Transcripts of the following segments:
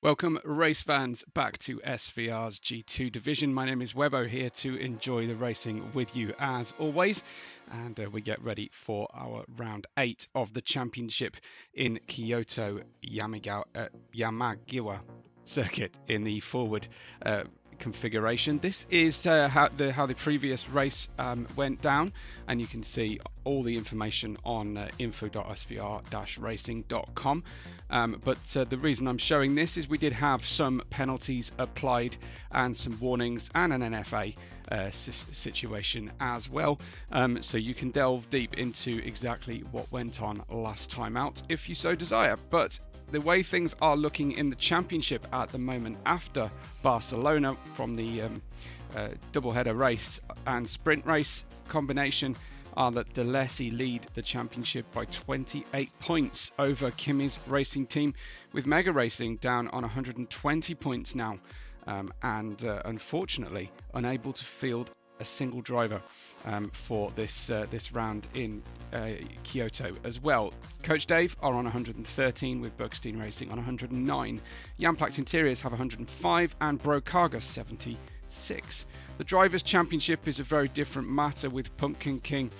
Welcome, race fans, back to SVR's G2 division. My name is Webbo, here to enjoy the racing with you as always. And we get ready for our round 8 of the championship in Kyoto, Yamagiwa circuit in the forward configuration. This is how the previous race went down, and you can see all the information on info.svr-racing.com. But the reason I'm showing this is we did have some penalties applied and some warnings and an NFA situation as well, so you can delve deep into exactly what went on last time out if you so desire. But the way things are looking in the championship at the moment after Barcelona from the doubleheader race and sprint race combination are that De Lecy lead the championship by 28 points over Kimi's racing team, with Mega Racing down on 120 points now, and unfortunately unable to field a single driver for this round in Kyoto as well. Coach Dave are on 113 with Bergstein Racing on 109. Jamplacht Interiors have 105 and Brokaga 76. The Drivers' Championship is a very different matter, with Pumpkin King,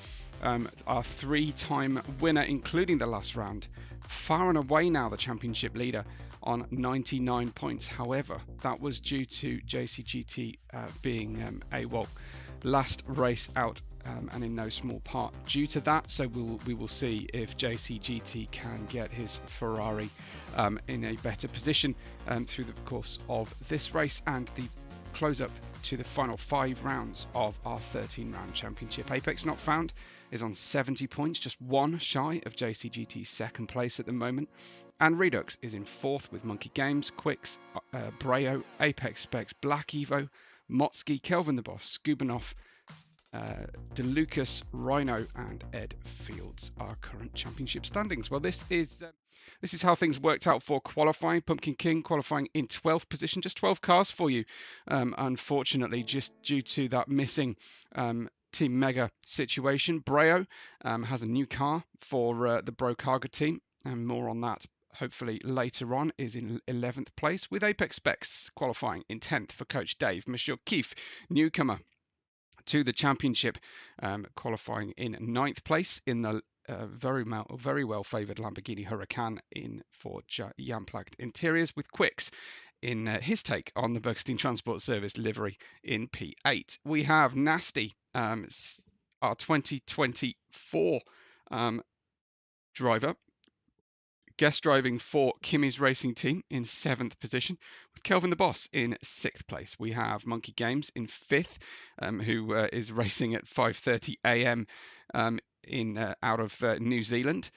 our three-time winner, including the last round, far and away now the championship leader on 99 points. However, that was due to JCGT being last race out, and in no small part due to that. So we will see if JCGT can get his Ferrari in a better position through the course of this race and the close up to the final 5 rounds of our 13-round championship. Apex Not Found is on 70 points, just one shy of JCGT's second place at the moment. And Redux is in 4th with Monkey Games, Quicks, Breo, Apex Specs, Black Evo, Motsky, Kelvin the Boss, Skubanoff, DeLucas, Rhino, and Ed Fields are current championship standings. Well, this is how things worked out for qualifying. Pumpkin King qualifying in 12th position, just 12 cars for you. Unfortunately, just due to that missing Team Mega situation. Breo has a new car for the Brokaga team, and more on that hopefully later on. Is in 11th place, with Apex Specs qualifying in 10th for Coach Dave. Monsieur Keefe, newcomer to the championship, qualifying in 9th place in the very well favoured Lamborghini Huracan in for Jamplacht Interiors, with Quicks in his take on the Bergstein Transport Service livery in P8. We have Nasty, our 2024 driver, guest driving for Kimi's racing team in 7th position, with Kelvin the Boss in 6th place. We have Monkey Games in 5th, who is racing at 5:30 a.m. Out of New Zealand,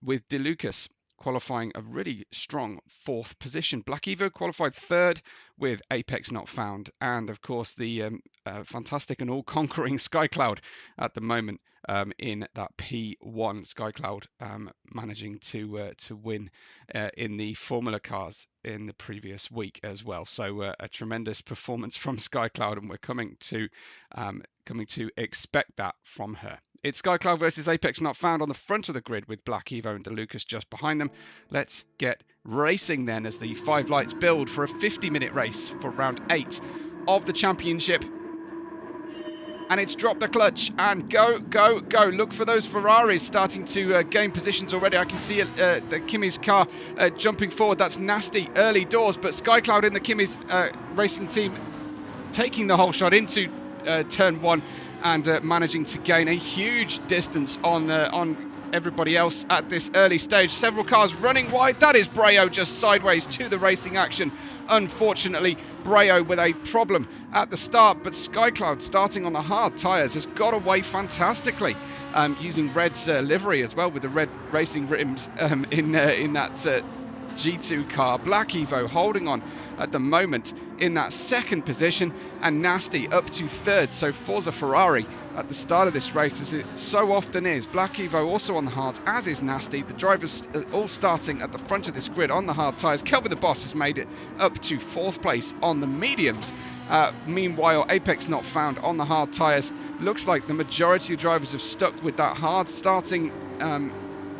with DeLucas qualifying a really strong 4th position. Black Evo qualified 3rd with Apex Not Found, and of course the fantastic and all-conquering Skycloud at the moment in that P1. Skycloud managing to win in the Formula cars in the previous week as well. So a tremendous performance from Skycloud, and we're coming to expect that from her. It's Skycloud versus Apex Not Found on the front of the grid, with Black Evo and DeLucas just behind them. Let's get racing then, as the 5 lights build for a 50-minute race for round 8 of the championship. And it's dropped the clutch and go. Look for those Ferraris starting to gain positions already. I can see the Kimi's car jumping forward. That's Nasty early doors, but Skycloud in the Kimi's racing team taking the whole shot into turn 1 and managing to gain a huge distance on everybody else at this early stage. Several cars running wide. That is Breo just sideways to the racing action. Unfortunately, Breo with a problem at the start, but Skycloud, starting on the hard tyres, has got away fantastically, using Red's livery as well, with the red racing rims in that G2 car. Black Evo holding on at the moment in that 2nd position, and Nasty up to 3rd. So Forza Ferrari at the start of this race, as it so often is. Black Evo also on the hards, as is Nasty. The drivers all starting at the front of this grid on the hard tyres. Kelvin the Boss has made it up to 4th place on the mediums. Meanwhile, Apex Not Found on the hard tyres. Looks like the majority of drivers have stuck with that hard, starting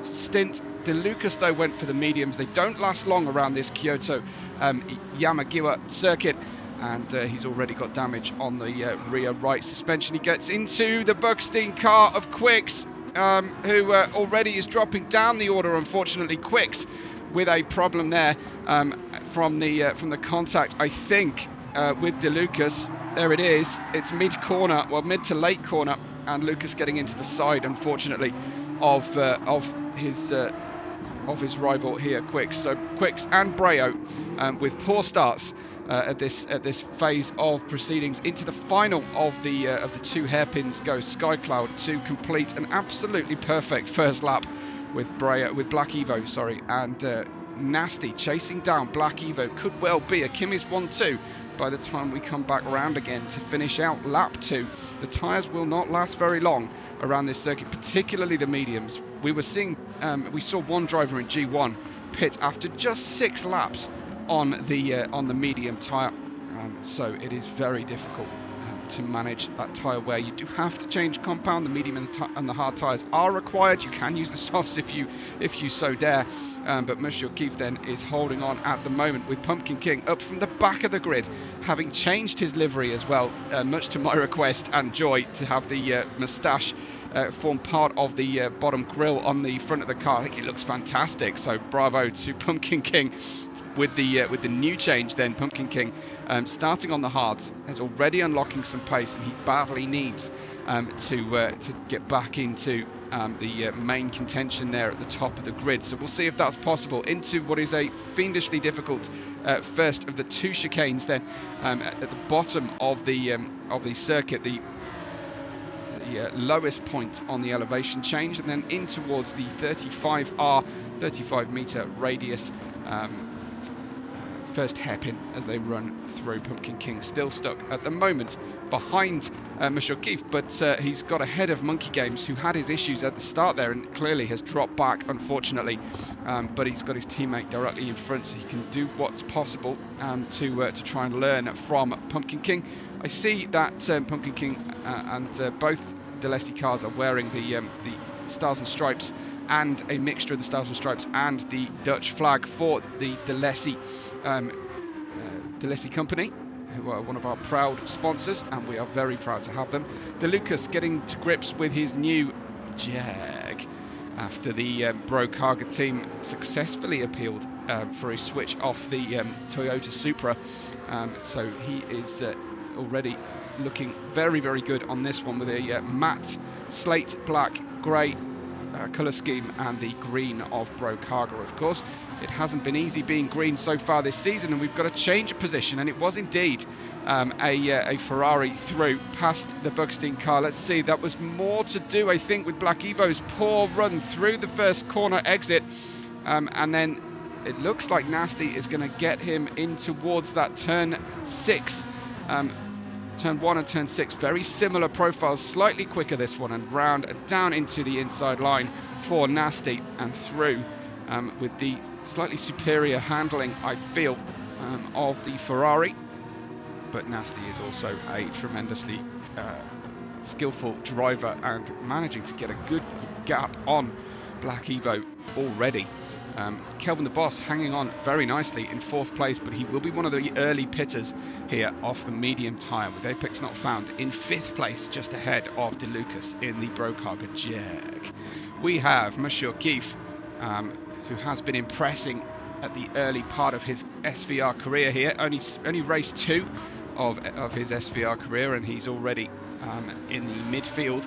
stint. De Lucas, though, went for the mediums. They don't last long around this Kyoto Yamagiwa circuit. And he's already got damage on the rear right suspension. He gets into the Buckstein car of Quicks, who already is dropping down the order, unfortunately. Quicks with a problem there from the contact, I think, with De Lucas. There it is. It's mid-corner, well, mid to late corner, and Lucas getting into the side, unfortunately, of his rival here, Quicks. So Quicks and Breo with poor starts at this phase of proceedings. Into the final of the two hairpins goes Skycloud to complete an absolutely perfect first lap with Black Evo, and Nasty chasing down Black Evo. Could well be a Kimmy's 1-2 by the time we come back round again to finish out lap 2. The tyres will not last very long around this circuit, particularly the mediums. We saw one driver in G1 pit after just 6 laps on the medium tyre, so it is very difficult to manage that tyre wear. You do have to change compound. The medium and the hard tyres are required. You can use the softs if you so dare, but Monsieur Keefe then is holding on at the moment with Pumpkin King up from the back of the grid, having changed his livery as well, much to my request and joy, to have the moustache form part of the bottom grille on the front of the car. I think it looks fantastic, so bravo to Pumpkin King with the new change. Then Pumpkin King starting on the hards is already unlocking some pace, and he badly needs to get back into the main contention there at the top of the grid. So we'll see if that's possible into what is a fiendishly difficult first of the 2 chicanes then at the bottom of the circuit, the lowest point on the elevation change, and then in towards the 35 meter radius first hairpin as they run through. Pumpkin King still stuck at the moment behind Monsieur Keefe, but he's got ahead of Monkey Games, who had his issues at the start there and clearly has dropped back, unfortunately, but he's got his teammate directly in front, so he can do what's possible to try and learn from Pumpkin King. I see that Pumpkin King and both Delesi cars are wearing the Stars and Stripes, and a mixture of the Stars and Stripes and the Dutch flag for the Delesi company, who are one of our proud sponsors, and we are very proud to have them. De Lucas getting to grips with his new Jag after the Bro Cargo team successfully appealed for a switch off the Toyota Supra, so he is already looking very, very good on this one with a matte slate black grey colour scheme and the green of Bro Cargo. Of course, it hasn't been easy being green so far this season, and we've got to change of position, and it was indeed a Ferrari through past the Buckstein car. Let's see, that was more to do, I think, with Black Evo's poor run through the first corner exit, and then it looks like Nasty is going to get him in towards that turn 6. Turn 1 and turn 6, very similar profiles, slightly quicker this one, and round and down into the inside line for Nasty and through with the slightly superior handling, I feel, of the Ferrari. But Nasty is also a tremendously skillful driver and managing to get a good gap on Black Evo already. Kelvin the Boss hanging on very nicely in 4th place, but he will be one of the early pitters here off the medium tyre, with Apex not found in 5th place, just ahead of De Lucas in the Bro Cargo Jag. We have Monsieur Keefe, who has been impressing at the early part of his SVR career here. Only race 2 of his SVR career, and he's already in the midfield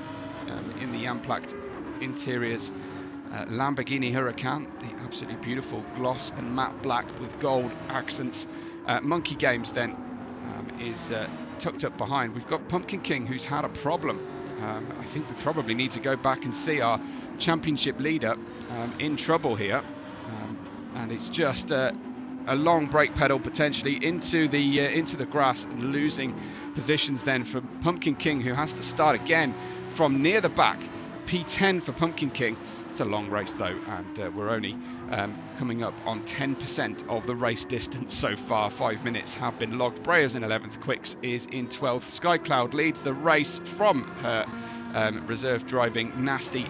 in the Amplact Interiors Lamborghini Huracan, the absolutely beautiful gloss and matte black with gold accents. Monkey Games then is tucked up behind. We've got Pumpkin King, who's had a problem. I think we probably need to go back and see our championship leader in trouble here, and it's just a long brake pedal potentially into the grass, and losing positions then for Pumpkin King, who has to start again from near the back. P10 for Pumpkin King. It's a long race though, and we're only coming up on 10% of the race distance so far. 5 minutes have been logged. Brea's in 11th, Quicks is in 12th. Skycloud leads the race from her reserve driving Nasty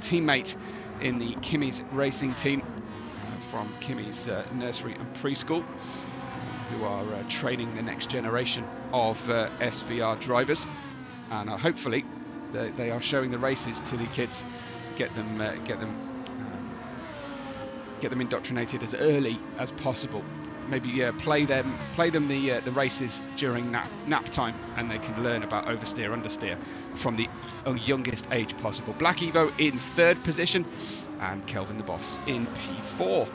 teammate in the Kimmy's racing team from Kimmy's nursery and preschool, who are training the next generation of SVR drivers, and hopefully they are showing the races to the kids, get them indoctrinated as early as possible. Maybe play them the races during nap time, and they can learn about oversteer, understeer from the youngest age possible. Black Evo in 3rd position, and Kelvin the Boss in P4.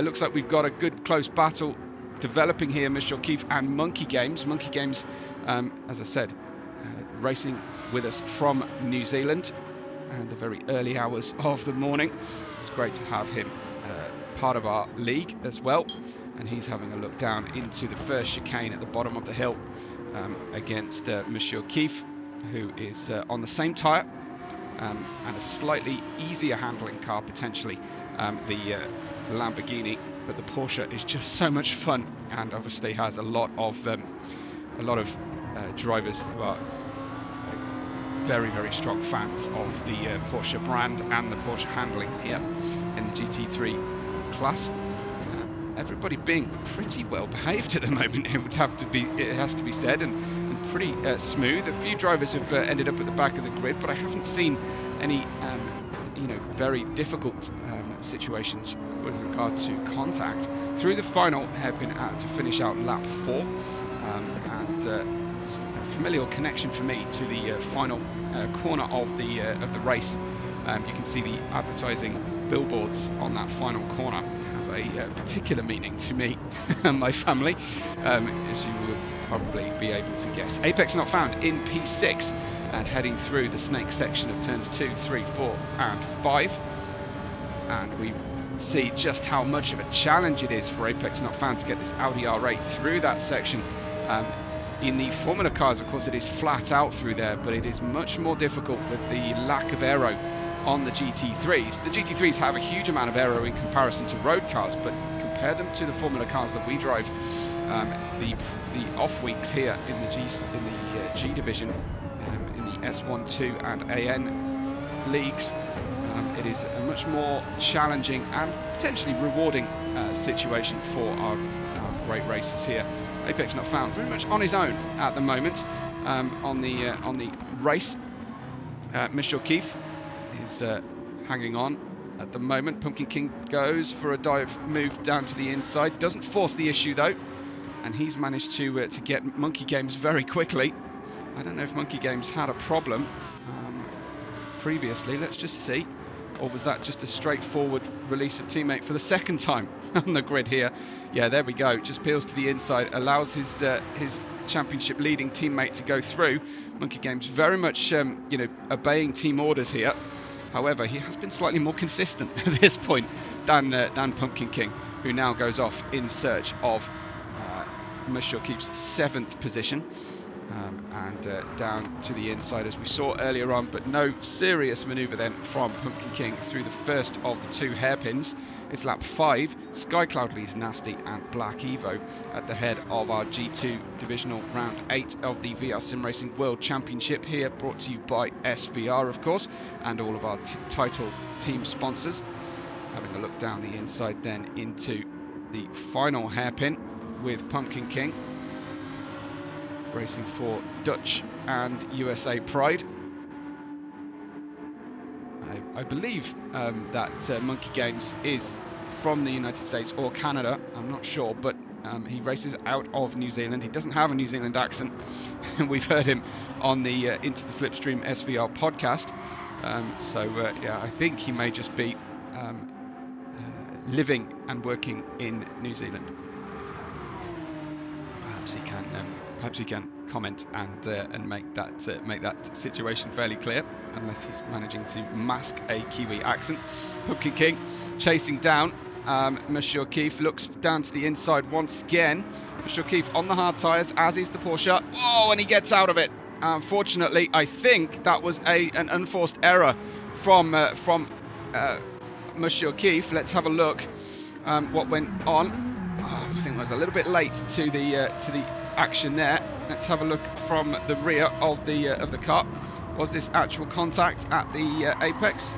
Looks like we've got a good close battle developing here. Mr. O'Keefe and Monkey Games. Monkey Games, as I said, racing with us from New Zealand, and the very early hours of the morning. It's great to have him part of our league as well, and he's having a look down into the first chicane at the bottom of the hill against Monsieur O'Keefe, who is on the same tyre and a slightly easier handling car, potentially the Lamborghini, but the Porsche is just so much fun, and obviously has a lot of drivers who are very, very strong fans of the Porsche brand and the Porsche handling here in the GT3 class. Everybody being pretty well behaved at the moment. It has to be said, and pretty smooth. A few drivers have ended up at the back of the grid, but I haven't seen any very difficult situations with regard to contact through the final hairpin to finish out lap 4, and a familiar connection for me to the final corner of the race. You can see the advertising billboards on that final corner. Has a particular meaning to me and my family, as you will probably be able to guess. Apex not found in P6, and heading through the snake section of turns 2, 3, 4 and 5, and we see just how much of a challenge it is for Apex not found to get this Audi R8 through that section. In the Formula cars, of course, it is flat out through there, but it is much more difficult with the lack of aero on the GT3s. The GT3s have a huge amount of aero in comparison to road cars, but compare them to the Formula cars that we drive. The off weeks here in the G division, in the S1, 2 and AN leagues, it is a much more challenging and potentially rewarding situation for our great racers here. Apex not found very much on his own at the moment on the race. Mr. O'Keefe is hanging on at the moment. Pumpkin King goes for a dive move down to the inside, doesn't force the issue though, and he's managed to get Monkey Games very quickly. I don't know if Monkey Games had a problem previously. Let's just see. Or was that just a straightforward release of teammate for the second time on the grid here? Yeah, there we go. Just peels to the inside, allows his championship leading teammate to go through. Monkey Games very much obeying team orders here. However, he has been slightly more consistent at this point than Pumpkin King, who now goes off in search of Monsieur O'Keefe's 7th position. And down to the inside as we saw earlier on, but no serious manoeuvre then from Pumpkin King through the first of the 2 hairpins. It's lap 5. Skycloud leads Nasty and Black Evo at the head of our G2 divisional round 8 of the VR Simracing World Championship here, brought to you by SVR, of course, and all of our title team sponsors. Having a look down the inside then into the final hairpin with Pumpkin King racing for Dutch and USA pride. I believe that Monkey Games is from the United States or Canada, I'm not sure, but he races out of New Zealand. He doesn't have a New Zealand accent. We've heard him on the Into the Slipstream SVR podcast. Yeah, I think he may just be living and working in New Zealand. Perhaps he can comment and make that situation fairly clear, unless he's managing to mask a Kiwi accent. Pumpkin King chasing down Monsieur O'Keefe, looks down to the inside once again. Monsieur O'Keefe on the hard tyres, as is the Porsche. Oh, and he gets out of it. Unfortunately, I think that was an unforced error from Monsieur O'Keefe. Let's have a look what went on. I think I was a little bit late to the action there. Let's have a look from the rear of the car. Was this actual contact at the apex?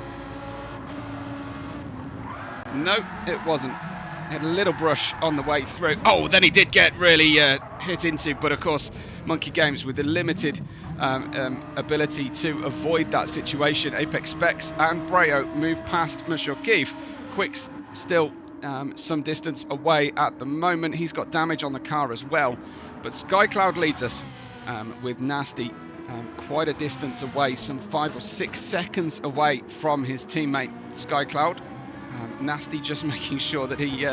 No, it wasn't. He had a little brush on the way through. Oh, then he did get really hit into, but of course, Monkey Games with the limited ability to avoid that situation. Apex Specs and Breo move past Simucube. Quicks still some distance away at the moment. He's got damage on the car as well, but Skycloud leads us with Nasty quite a distance away, some 5 or 6 seconds away from his teammate Skycloud. Nasty just making sure that he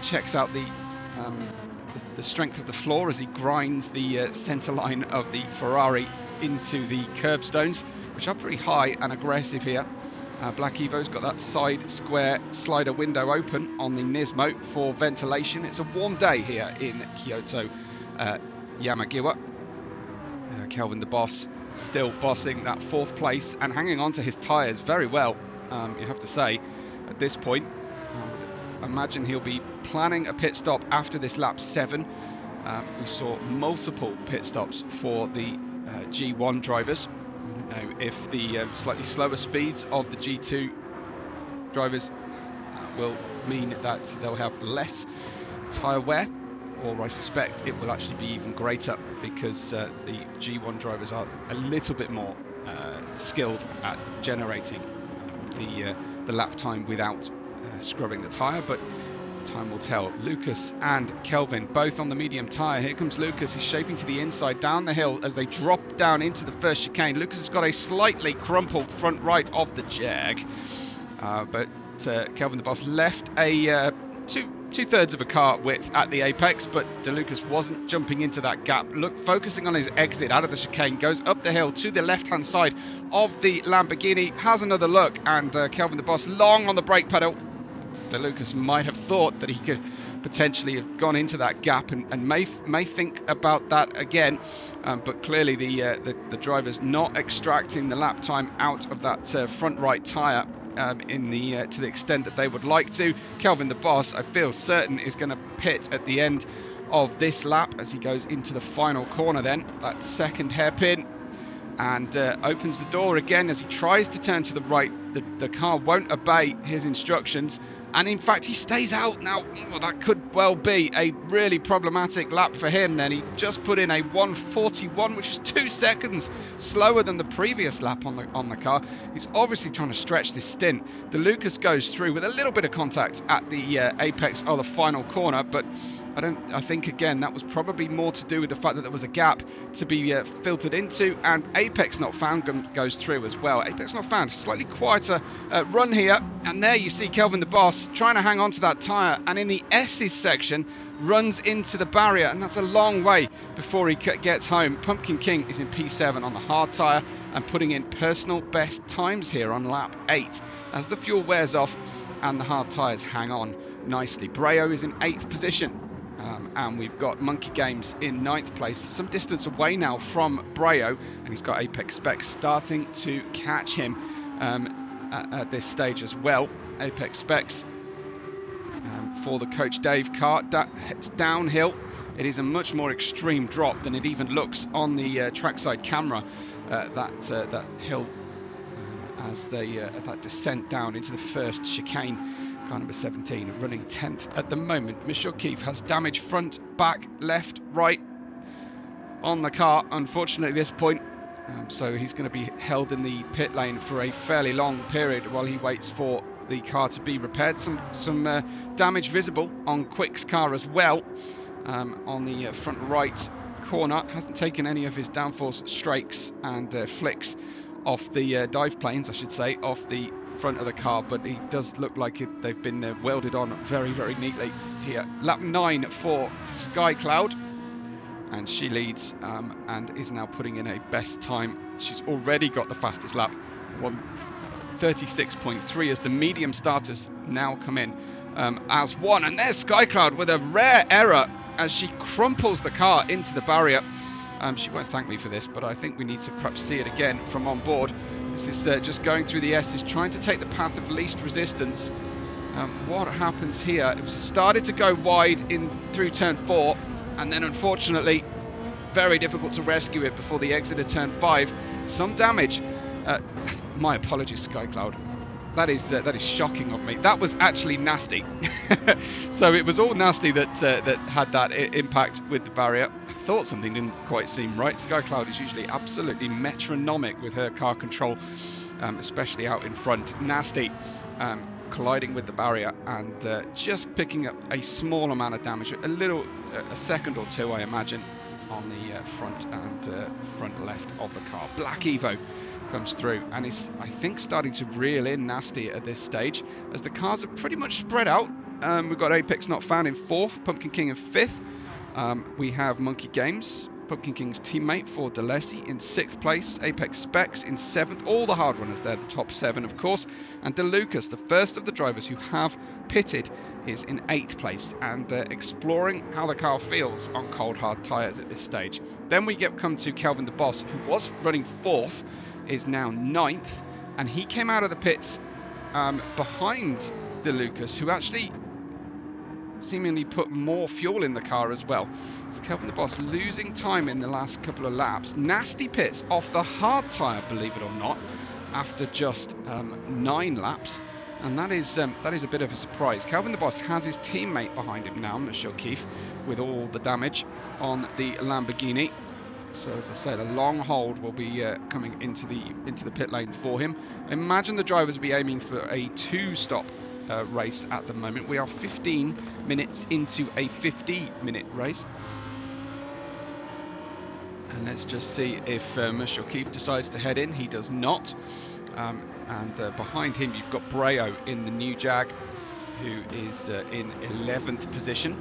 checks out the strength of the floor as he grinds the centre line of the Ferrari into the curbstones, which are pretty high and aggressive here. Black Evo's got that side square slider window open on the Nismo for ventilation. It's a warm day here in Kyoto, Yamagiwa. Kelvin the Boss still bossing that 4th place and hanging on to his tyres very well, you have to say, at this point. I imagine he'll be planning a pit stop after this lap 7. We saw multiple pit stops for the G1 drivers. I don't know if the slightly slower speeds of the G2 drivers will mean that they'll have less tyre wear, or I suspect it will actually be even greater because the G1 drivers are a little bit more skilled at generating the lap time without scrubbing the tyre, but time will tell. Lucas and Kelvin both on the medium tyre. Here comes Lucas. He's shaping to the inside down the hill as they drop down into the first chicane. Lucas has got a slightly crumpled front right of the Jag, but Kelvin the Boss left a two-thirds of a car width at the apex, but DeLucas wasn't jumping into that gap. Look, focusing on his exit out of the chicane, goes up the hill to the left-hand side of the Lamborghini, has another look, and Kelvin the Boss long on the brake pedal. DeLucas might have thought that he could potentially have gone into that gap and may think about that again, but clearly the driver's not extracting the lap time out of that front right tyre to the extent that they would like to. Kelvin the Boss, I feel certain, is going to pit at the end of this lap as he goes into the final corner then, that second hairpin, and opens the door again as he tries to turn to the right. The car won't obey his instructions, and in fact he stays out now. Oh, that could well be a really problematic lap for him then. He just put in a 1:41, which is 2 seconds slower than the previous lap on the car. He's obviously trying to stretch this stint. DeLucas goes through with a little bit of contact at the apex of the final corner, but I think again that was probably more to do with the fact that there was a gap to be filtered into, and Apex Not Found goes through as well. Apex Not Found, slightly quieter run here, and there you see Kelvin the Boss trying to hang on to that tyre, and in the S's section runs into the barrier, and that's a long way before he gets home. Pumpkin King is in P7 on the hard tyre and putting in personal best times here on lap 8 as the fuel wears off and the hard tyres hang on nicely. Breo is in 8th position. And we've got Monkey Games in 9th place, some distance away now from Breo, and he's got Apex Specs starting to catch him at this stage as well. Apex Specs for the Coach Dave car, it's downhill. It is a much more extreme drop than it even looks on the trackside camera, that hill as that descent down into the first chicane. Car number 17 running 10th at the moment. Simucube has damage front, back, left, right on the car, unfortunately at this point, so he's going to be held in the pit lane for a fairly long period while he waits for the car to be repaired. Some damage visible on Quick's car as well, on the front right corner. Hasn't taken any of his downforce strakes and flicks off the dive planes, I should say, off the front of the car, but he does look like they've been welded on very, very neatly here. Lap 9 for Skycloud, and she leads and is now putting in a best time. She's already got the fastest lap, 1:36.3, as the medium starters now come in as one. And there's Skycloud with a rare error as she crumples the car into the barrier. She won't thank me for this, but I think we need to perhaps see it again from on board. This is just going through the S's, trying to take the path of least resistance. What happens here? It started to go wide through turn 4, and then unfortunately, very difficult to rescue it before the exit of turn 5. Some damage. My apologies, Skycloud. That is shocking of me. That was actually nasty. So it was all nasty that that had that impact with the barrier. I thought something didn't quite seem right. Skycloud is usually absolutely metronomic with her car control, especially out in front. Nasty. Colliding with the barrier and just picking up a small amount of damage, a second or two, I imagine, on the front and front left of the car. Black Evo comes through and is, I think, starting to reel in nasty at this stage as the cars are pretty much spread out. We've got Apex Not Found in 4th, Pumpkin King in 5th. We have Monkey Games, Pumpkin King's teammate for DeLacy, in 6th place. Apex Specs in 7th. All the hard runners there, the top 7 of course. And DeLucas, the first of the drivers who have pitted, is in 8th place and exploring how the car feels on cold hard tyres at this stage. Then we come to Kelvin the Boss, who was running 4th, is now 9th, and he came out of the pits behind DeLucas, who actually seemingly put more fuel in the car as well. So Kelvin the Boss losing time in the last couple of laps. Nasty pits off the hard tyre, believe it or not, after just 9 laps. And that is a bit of a surprise. Kelvin the Boss has his teammate behind him now, Mathieu, with all the damage on the Lamborghini. So as I said, a long hold will be coming into the pit lane for him. I imagine the drivers will be aiming for a 2-stop race at the moment. We are 15 minutes into a 50-minute race. And let's just see if Mathieu decides to head in. He does not. And behind him you've got Breo in the new Jag, who is in 11th position.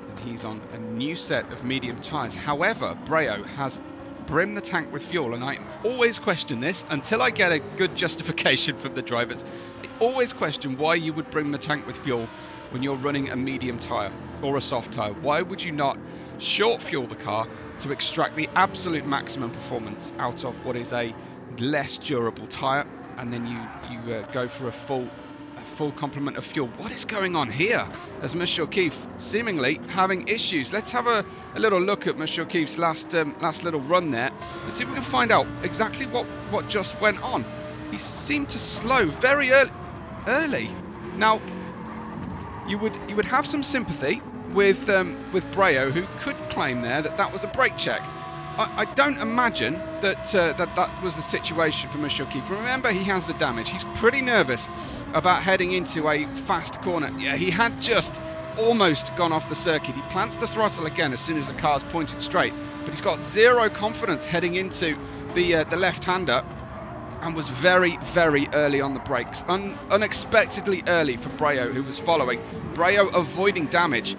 And he's on a new set of medium tyres. However, Breo has brimmed the tank with fuel, and I always question this until I get a good justification from the drivers. I always question why you would brim the tank with fuel when you're running a medium tyre or a soft tyre. Why would you not short fuel the car to extract the absolute maximum performance out of what is a less durable tyre, and then you go for a full complement of fuel? What is going on here as Mathieu seemingly having issues? Let's have a little look at Mathieu last little run there and see if we can find out exactly what just went on. He seemed to slow very early. Now you would have some sympathy with Breo, who could claim there that was a brake check. I don't imagine that was the situation for Mathieu. Remember, he has the damage. He's pretty nervous about heading into a fast corner. Yeah, he had just almost gone off the circuit. He plants the throttle again as soon as the car's pointed straight, but he's got zero confidence heading into the left-hander, and was very, very early on the brakes. Unexpectedly early for Breo, who was following. Breo avoiding damage.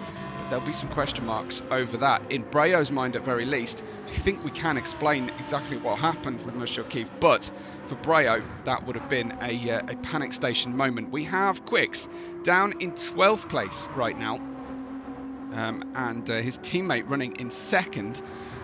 There'll be some question marks over that. In Breo's mind, at very least, I think we can explain exactly what happened with Mathieu, but for Breo, that would have been a panic station moment. We have Quicks down in 12th place right now, and his teammate running in 2nd.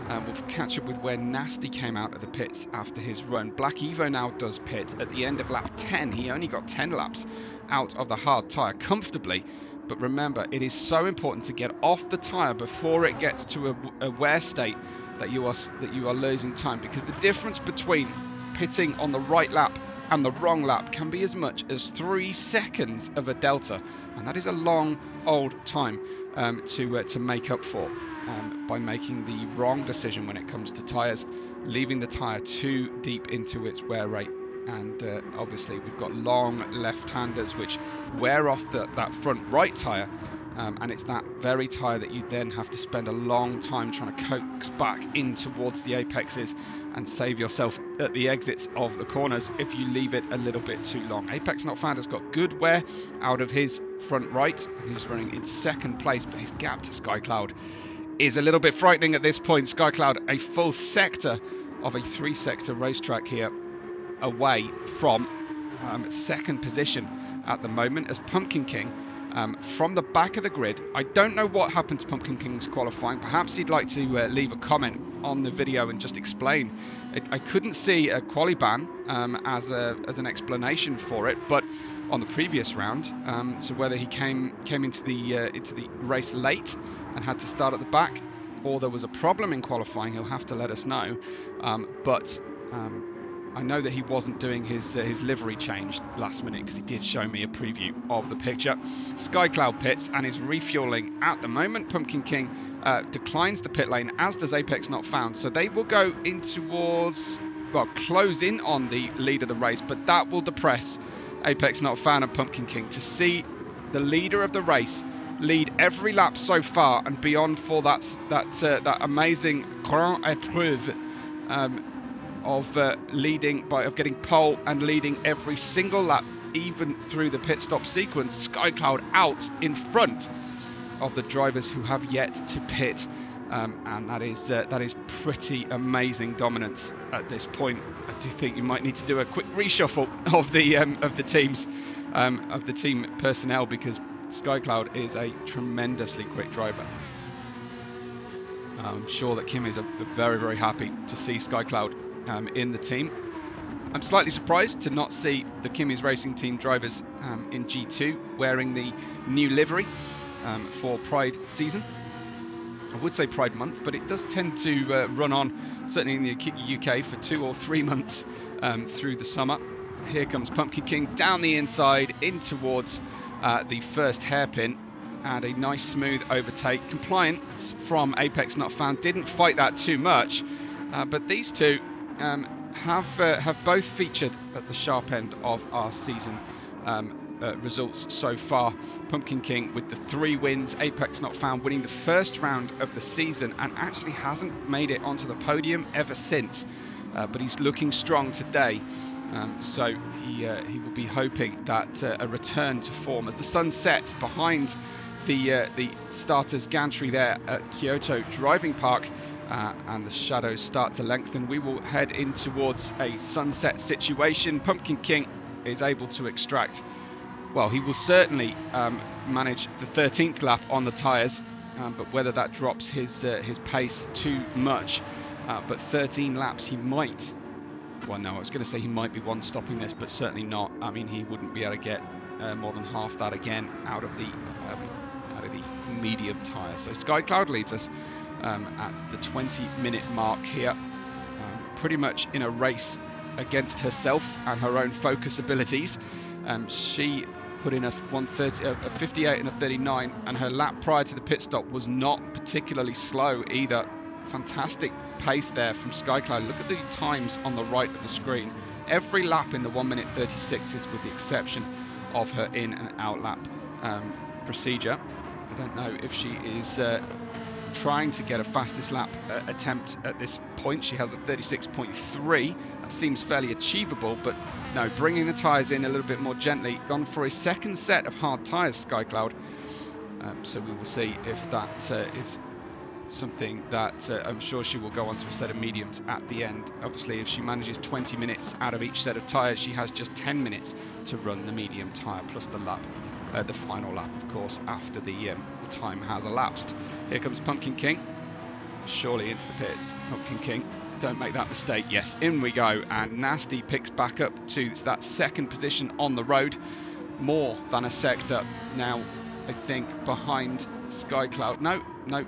We'll catch up with where Nasty came out of the pits after his run. Black Evo now does pit at the end of lap 10. He only got 10 laps out of the hard tyre comfortably. But remember, it is so important to get off the tyre before it gets to a wear state that you are losing time, because the difference between pitting on the right lap and the wrong lap can be as much as 3 seconds of a delta, and that is a long old time to make up for by making the wrong decision when it comes to tyres, leaving the tyre too deep into its wear rate. And obviously we've got long left-handers which wear off that front right tyre, and it's that very tyre that you then have to spend a long time trying to coax back in towards the apexes and save yourself at the exits of the corners if you leave it a little bit too long. Apex Not Found has got good wear out of his front right, and he's running in 2nd place, but his gap to Skycloud is a little bit frightening at this point. Skycloud, a full sector of a 3-sector racetrack here, away from 2nd position at the moment, as Pumpkin King from the back of the grid. I don't know what happened to Pumpkin King's qualifying. Perhaps he'd like to leave a comment on the video and just explain. I couldn't see a quali ban as an explanation for it, but on the previous round, so whether he came into the race late and had to start at the back, or there was a problem in qualifying, he'll have to let us know. But I know that he wasn't doing his livery change last minute, because he did show me a preview of the picture. Skycloud pits and is refueling at the moment. Pumpkin King declines the pit lane, as does Apex Not Found. So they will go in towards, well, close in on the lead of the race, but that will depress Apex Not Found and Pumpkin King. To see the leader of the race lead every lap so far and beyond for that amazing Grand Épreuve of getting pole and leading every single lap, even through the pit stop sequence. Skycloud out in front of the drivers who have yet to pit, and that is pretty amazing dominance at this point. I do think you might need to do a quick reshuffle of the teams, of the team personnel, because Skycloud is a tremendously quick driver. I'm sure that Kim is very, very happy to see Skycloud in the team. I'm slightly surprised to not see the Kimmy's Racing Team drivers in G2 wearing the new livery for Pride season. I would say Pride month, but it does tend to run on, certainly in the UK, for 2 or 3 months through the summer. Here comes Pumpkin King down the inside in towards the first hairpin, and a nice smooth overtake. Compliance from Apex Not Found, didn't fight that too much, but these two have both featured at the sharp end of our season results so far. Pumpkin King with the 3 wins, Apex Not Found winning the first round of the season and actually hasn't made it onto the podium ever since, but he's looking strong today. So he will be hoping that a return to form as the sun sets behind the starter's gantry there at Kyoto Driving Park, and the shadows start to lengthen. We will head in towards a sunset situation. Pumpkin King is able to extract, well, he will certainly manage the 13th lap on the tyres, but whether that drops his pace too much, but 13 laps he might, well, no, I was going to say he might be one stopping this, but certainly not. I mean, he wouldn't be able to get more than half that again out of the medium tyre. So Skycloud leads us at the 20-minute mark here, pretty much in a race against herself and her own focus abilities. She put in a 58 and a 39, and her lap prior to the pit stop was not particularly slow either. Fantastic pace there from Skycloud. Look at the times on the right of the screen. Every lap in the 1:36s, with the exception of her in and out lap procedure. I don't know if she is trying to get a fastest lap attempt at this point. She has a 36.3. That seems fairly achievable, but no, bringing the tyres in a little bit more gently. Gone for a second set of hard tyres, Skycloud. So we will see if that is something that I'm sure she will go on to a set of mediums at the end. Obviously, if she manages 20 minutes out of each set of tyres, she has just 10 minutes to run the medium tyre plus the lap. The final lap, of course, after the time has elapsed. Here comes Pumpkin King, surely into the pits. Pumpkin King, don't make that mistake. Yes, in we go, and Nasty picks back up to that second position on the road, more than a sector now, I think, behind Skycloud. No,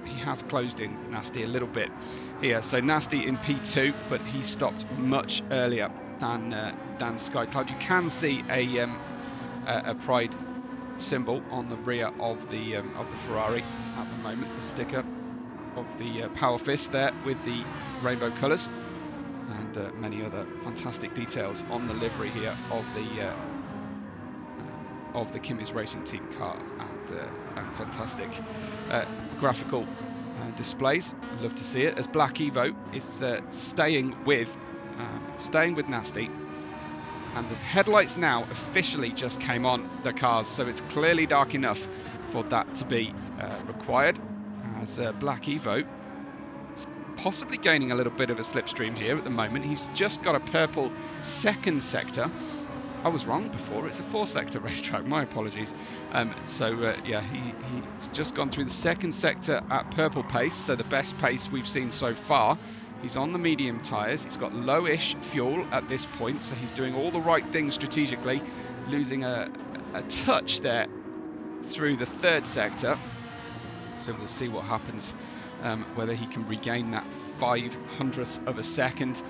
he has closed in Nasty a little bit here. So Nasty in P2, but he stopped much earlier than Skycloud. You can see a Pride symbol on the rear of the Ferrari at the moment, the sticker of the Power Fist there with the rainbow colours, and many other fantastic details on the livery here of the Kimmy's Racing Team car, and fantastic graphical displays. I'd love to see it, as Black Evo is staying with Nasty. And the headlights now officially just came on the cars, so it's clearly dark enough for that to be required, as Black Evo is possibly gaining a little bit of a slipstream here at the moment. He's just got a purple second sector. I was wrong before, it's a 4-sector racetrack, my apologies. Yeah, he's just gone through the second sector at purple pace, so the best pace we've seen so far. He's on the medium tyres, he's got lowish fuel at this point, so he's doing all the right things strategically, losing a touch there through the third sector. So we'll see what happens whether he can regain that 0.05 of a second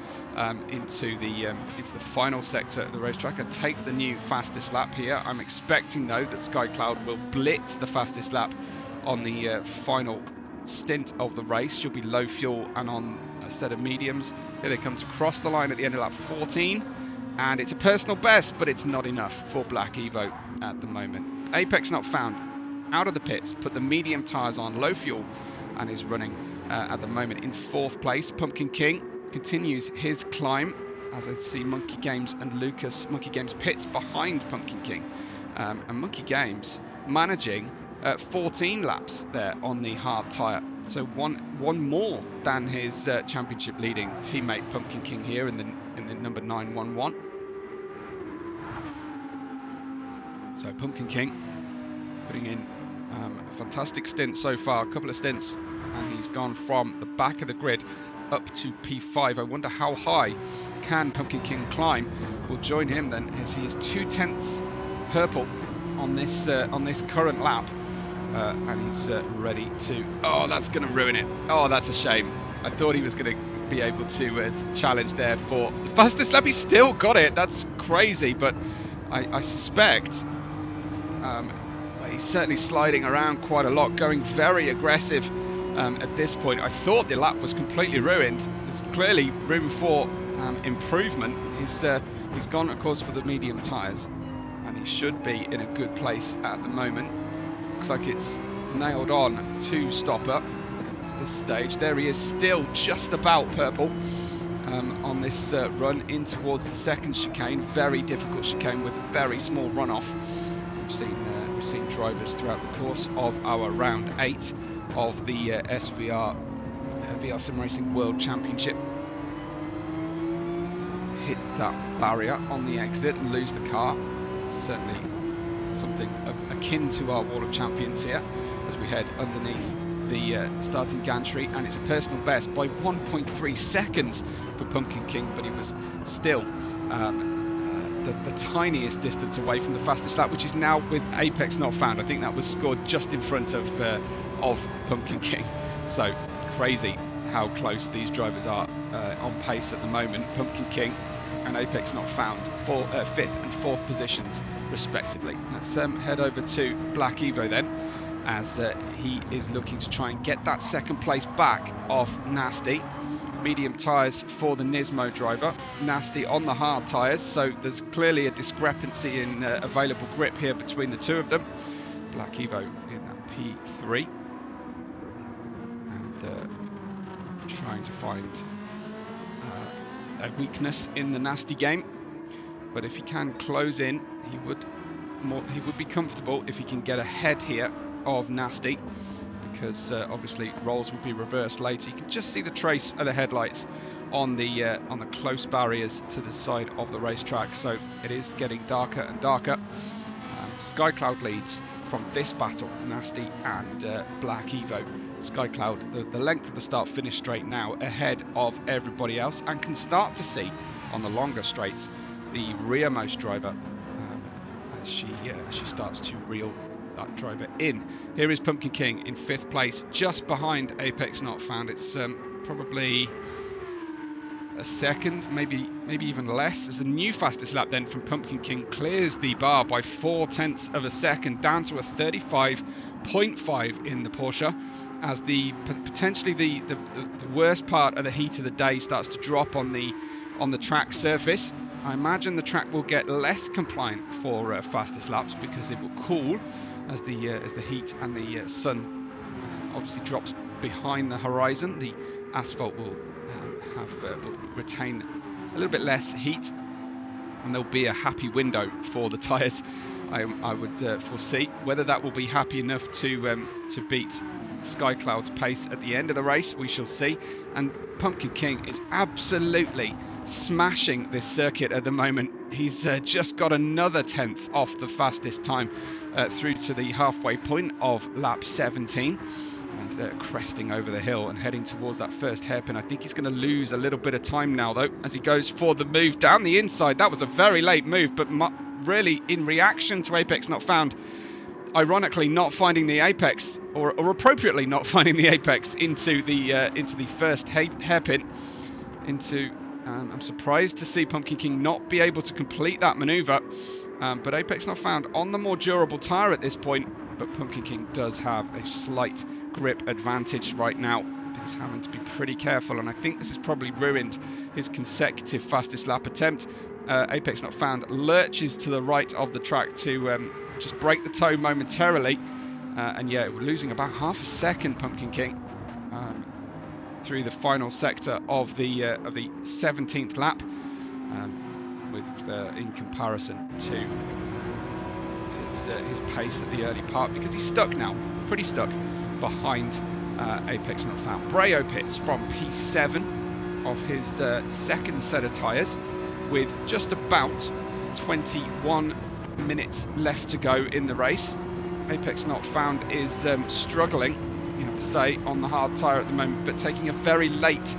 into the final sector of the racetrack and take the new fastest lap here. I'm expecting though that Skycloud will blitz the fastest lap on the final stint of the race. She'll be low fuel and on a set of mediums. Here they come to cross the line at the end of lap 14, and it's a personal best, but it's not enough for Black Evo at the moment. Apex Not Found out of the pits, put the medium tyres on, low fuel, and is running at the moment in 4th place. Pumpkin King continues his climb, as I see Monkey Games and Lucas. Monkey Games pits behind Pumpkin King, and Monkey Games managing 14 laps there on the hard tyre, so one more than his championship leading teammate Pumpkin King here in the number 911. So Pumpkin King putting in a fantastic stint so far, a couple of stints, and he's gone from the back of the grid up to P5. I wonder how high can Pumpkin King climb. We'll join him then, as he is 2/10 purple on this current lap. And he's ready to... Oh, that's going to ruin it. Oh, that's a shame. I thought he was going to be able to challenge there for the fastest lap. He's still got it. That's crazy. But I suspect he's certainly sliding around quite a lot, going very aggressive at this point. I thought the lap was completely ruined. There's clearly room for improvement. He's gone, of course, for the medium tyres, and he should be in a good place at the moment. Looks like it's nailed on to stop up this stage. There he is, still just about purple on this run in towards the second chicane. Very difficult chicane with a very small runoff. We've seen drivers throughout the course of our round 8 of the SVR VR Simracing World Championship hit that barrier on the exit and lose the car. Certainly something akin to our Wall of Champions here as we head underneath the starting gantry, and it's a personal best by 1.3 seconds for Pumpkin King, but he was still the tiniest distance away from the fastest lap, which is now with Apex Not Found. I think that was scored just in front of Pumpkin King. So crazy how close these drivers are on pace at the moment. Pumpkin King and Apex Not Found for 5th and 4th positions respectively. Let's head over to Black Evo then, as he is looking to try and get that second place back off Nasty. Medium tyres for the Nismo driver, Nasty on the hard tyres, so there's clearly a discrepancy in available grip here between the two of them. Black Evo in that P3 and trying to find a weakness in the Nasty game, but if he can close in, he would be comfortable if he can get ahead here of Nasty, because obviously roles will be reversed later. You can just see the trace of the headlights on the close barriers to the side of the racetrack, so it is getting darker and darker. Skycloud leads from this battle, Nasty and Black Evo. Skycloud, the length of the start-finish straight now, ahead of everybody else, and can start to see on the longer straights the rearmost driver as she starts to reel that driver in. Here is Pumpkin King in 5th place, just behind Apex Not Found. It's probably a second, maybe even less, as the new fastest lap then from Pumpkin King clears the bar by 0.4 of a second, down to a 35.5 in the Porsche, as potentially the worst part of the heat of the day starts to drop on the track surface. I imagine the track will get less compliant for fastest laps, because it will cool as the heat and the sun obviously drops behind the horizon. The asphalt will will retain a little bit less heat, and there'll be a happy window for the tyres. I would foresee. Whether that will be happy enough to beat Skycloud's pace at the end of the race, we shall see. And Pumpkin King is absolutely smashing this circuit at the moment. He's just got another 10th off the fastest time through to the halfway point of lap 17, and cresting over the hill and heading towards that first hairpin. I think he's going to lose a little bit of time now though, as he goes for the move down the inside. That was a very late move, but really in reaction to Apex Not Found ironically not finding the apex, or appropriately not finding the apex into the first hairpin. I'm surprised to see Pumpkin King not be able to complete that manoeuvre, but apex not found on the more durable tyre at this point. But Pumpkin King does have a slight grip advantage right now. He's having to be pretty careful, and I think this has probably ruined his consecutive fastest lap attempt. Apex not found lurches to the right of the track to just break the toe momentarily, and yeah, we're losing about half a second, Pumpkin King, through the final sector of the 17th lap, in comparison to his pace at the early part, because he's stuck now, pretty stuck behind Apex not found. Breo pits from P7 of his second set of tyres, with just about 21 minutes left to go in the race. Apex not found is struggling, you have to say, on the hard tyre at the moment, but taking a very late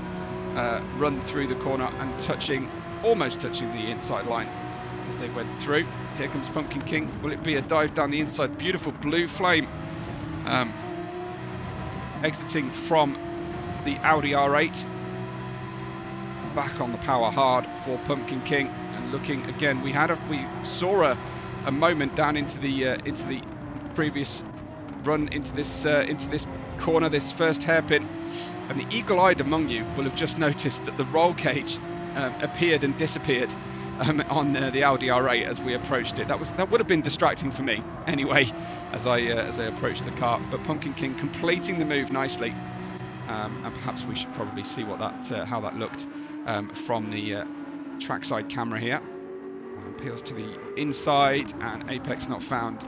run through the corner and almost touching the inside line as they went through. Here comes Pumpkin King. Will it be a dive down the inside? Beautiful blue flame exiting from the Audi R8. Back on the power hard for Pumpkin King, and looking again. We saw a moment down into the previous run into this corner, this first hairpin, and the eagle-eyed among you will have just noticed that the roll cage appeared and disappeared on the Audi R8 as we approached it. That would have been distracting for me anyway as I approached the car. But Pumpkin King completing the move nicely, and perhaps we should probably see what how that looked from the trackside camera here. Peels to the inside, and Apex not found.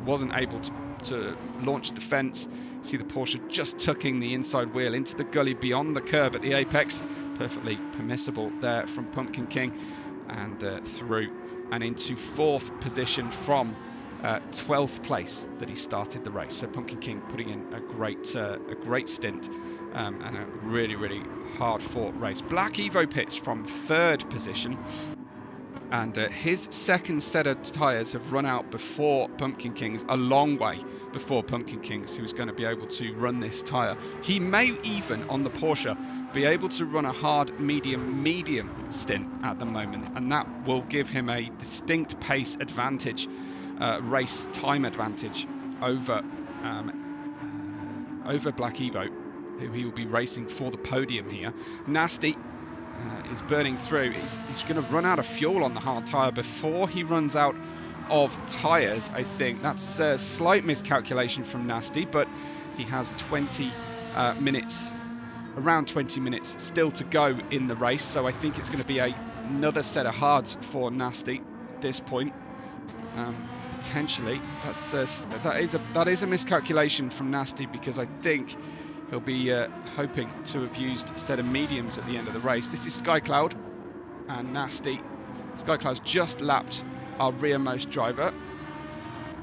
Wasn't able to launch defence. See the Porsche just tucking the inside wheel into the gully beyond the curb at the apex. Perfectly permissible there from Pumpkin King, and through and into 4th position from 12th place that he started the race. So Pumpkin King putting in a great stint, and a really hard fought race. Black Evo pits from 3rd position, and his second set of tyres have run out before Pumpkin King's, a long way before Pumpkin King's, who's going to be able to run this tyre. He may even, on the Porsche, be able to run a hard medium stint at the moment, and that will give him a distinct pace advantage, race time advantage over Black Evo, who he will be racing for the podium here. Nasty is burning through. He's going to run out of fuel on the hard tyre before he runs out of tyres, I think. That's a slight miscalculation from Nasty, but he has 20 minutes, around 20 minutes still to go in the race, so I think it's going to be another set of hards for Nasty at this point. Potentially, that is a miscalculation from Nasty, because I think he'll be hoping to have used a set of mediums at the end of the race. This is Skycloud and Nasty. Skycloud's just lapped our rearmost driver,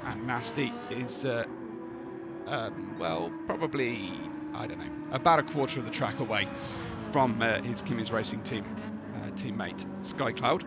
and Nasty is well, probably, I don't know, about a quarter of the track away from his Kimmy's Racing team teammate Skycloud.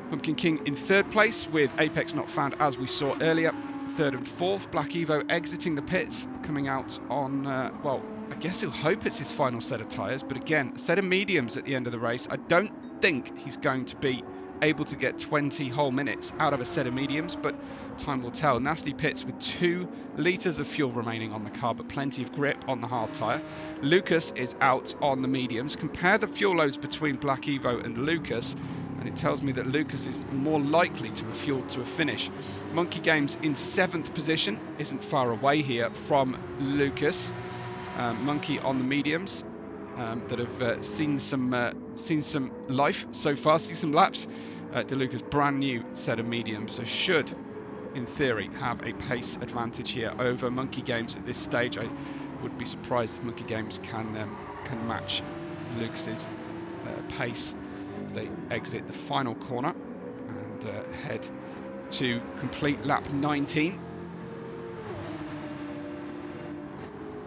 Pumpkin King in 3rd place, with Apex not found as we saw earlier. 3rd and 4th, Black Evo exiting the pits, coming out on, well, I guess he'll hope it's his final set of tyres, but again, a set of mediums at the end of the race. I don't think he's going to be able to get 20 whole minutes out of a set of mediums, but time will tell. Nasty pits with 2 litres of fuel remaining on the car, but plenty of grip on the hard tyre. Lucas is out on the mediums. Compare the fuel loads between Black Evo and Lucas, and it tells me that Lucas is more likely to have fueled to a finish. Monkey Games in 7th position, isn't far away here from Lucas. Monkey on the mediums, that have seen some life so far, see some laps. DeLuca's brand new set of mediums, so should, in theory, have a pace advantage here over Monkey Games at this stage. I would be surprised if Monkey Games can match Lucas's pace as they exit the final corner and head to complete lap 19.